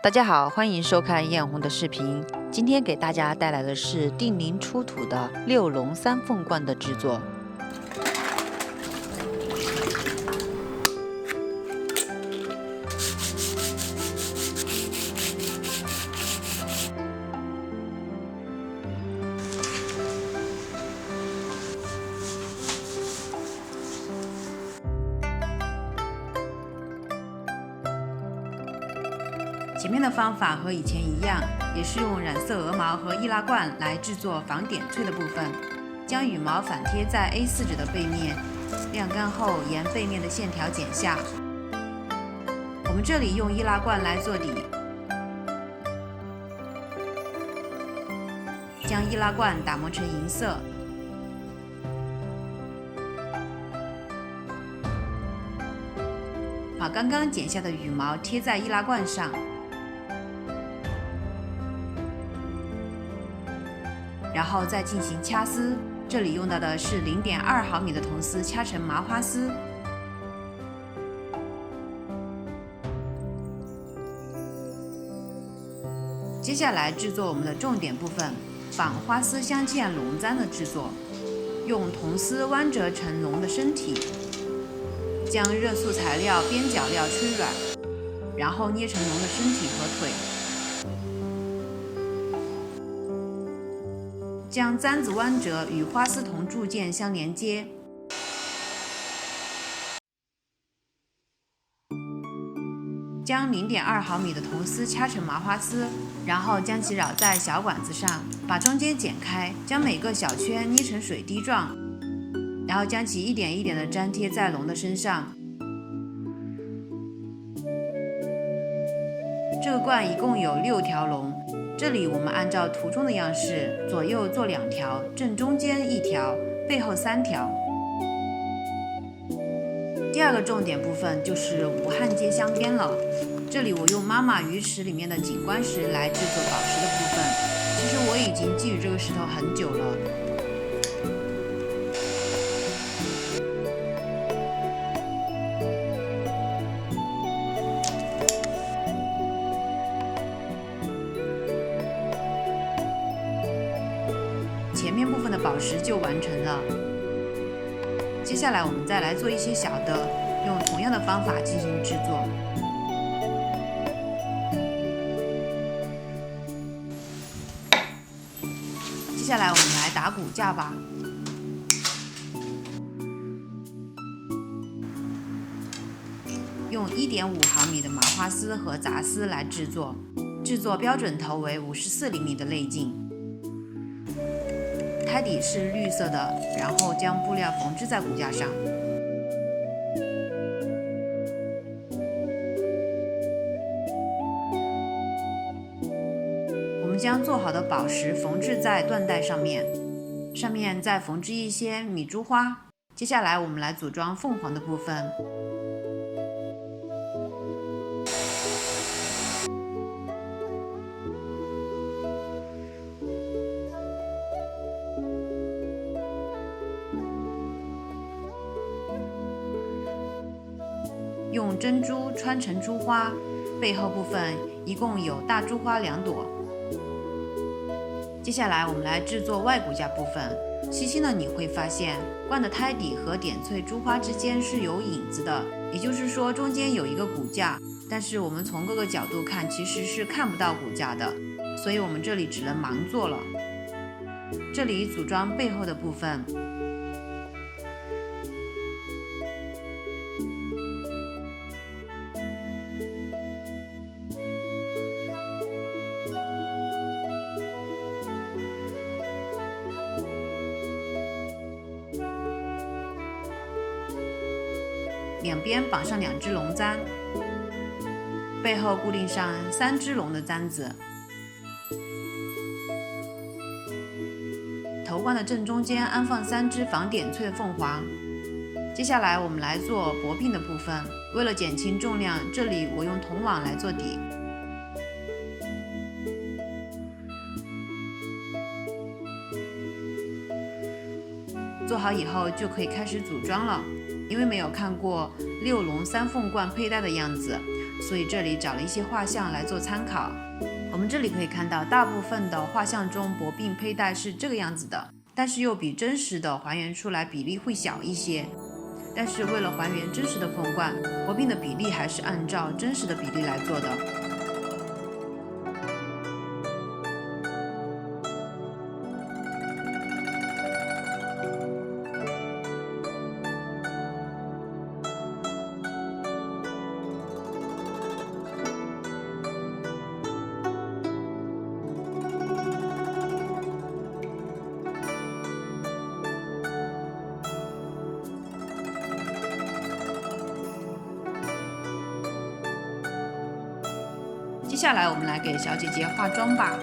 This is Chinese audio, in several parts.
大家好，欢迎收看艳红的视频。今天给大家带来的是定陵出土的六龙三凤冠的制作。前面的方法和以前一样，也是用染色鹅毛和易拉罐来制作防点翠的部分。将羽毛反贴在 A4 纸的背面，晾干后沿背面的线条剪下。我们这里用易拉罐来做底，将易拉罐打磨成银色。把刚刚剪下的羽毛贴在易拉罐上。然后再进行掐丝，这里用到的是0.2毫米的铜丝掐成麻花丝。接下来制作我们的重点部分，绑花丝镶嵌龙簪的制作。用铜丝弯折成龙的身体，将热塑材料边角料吹软，然后捏成龙的身体和腿。将簪子弯折与花丝铜铸件相连接，将0.2毫米的铜丝掐成麻花丝，然后将其绕在小管子上，把中间剪开，将每个小圈捏成水滴状，然后将其一点一点地粘贴在龙的身上。这个冠一共有6条龙。这里我们按照图中的样式，左右做2条，正中间1条，背后3条。第二个重点部分就是武汉街镶边了。这里我用妈妈鱼池里面的景观石来制作宝石的部分。其实我已经觊觎这个石头很久了。前面部分的宝石就完成了，接下来我们再来做一些小的，用同样的方法进行制作。接下来我们来打骨架吧。用1.5毫米的麻花丝和杂丝来制作，制作标准头为54厘米的内径。胎底是绿色的，然后将布料缝制在骨架上。我们将做好的宝石缝制在缎带上面，上面再缝制一些米珠花。接下来我们来组装凤凰的部分。用珍珠穿成珠花，背后部分一共有大珠花2朵。接下来我们来制作外骨架部分。细心的你会发现，冠的胎底和点翠珠花之间是有影子的，也就是说中间有一个骨架，但是我们从各个角度看其实是看不到骨架的，所以我们这里只能盲做了。这里组装背后的部分。两边绑上2只龙簪，背后固定上3只龙的簪子。头冠的正中间安放3只防点翠的凤凰。接下来我们来做脖柄的部分，为了减轻重量，这里我用铜网来做底。做好以后就可以开始组装了。因为没有看过6龙3凤冠佩戴的样子，所以这里找了一些画像来做参考。我们这里可以看到，大部分的画像中薄鬓佩戴是这个样子的，但是又比真实的还原出来比例会小一些。但是为了还原真实的凤冠，薄鬓的比例还是按照真实的比例来做的。接下来我们来给小姐姐化妆吧。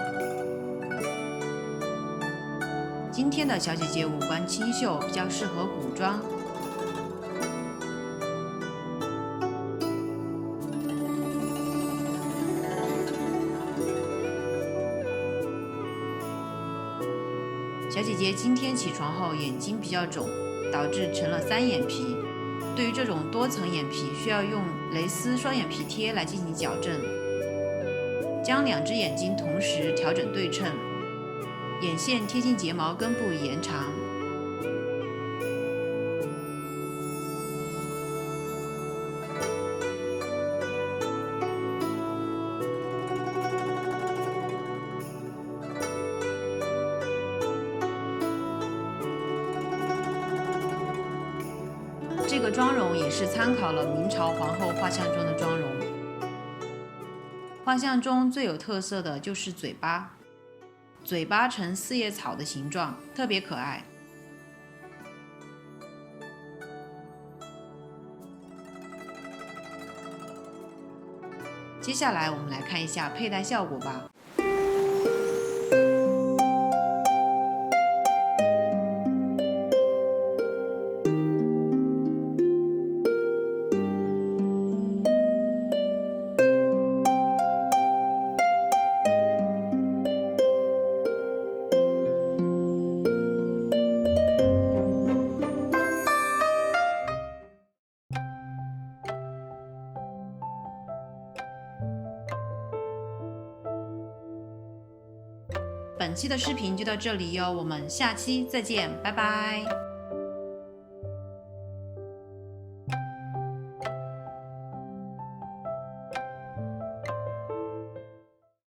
今天的小姐姐五官清秀，比较适合古装。小姐姐今天起床后眼睛比较肿，导致成了3眼皮。对于这种多层眼皮，需要用蕾丝双眼皮贴来进行矫正。将2只眼睛同时调整对称，眼线贴近睫毛根部延长。这个妆容也是参考了明朝皇后画像中的妆容。画像中最有特色的就是嘴巴，嘴巴呈4叶草的形状，特别可爱。接下来我们来看一下佩戴效果吧。本期的视频就到这里哟，我们下期再见，拜拜。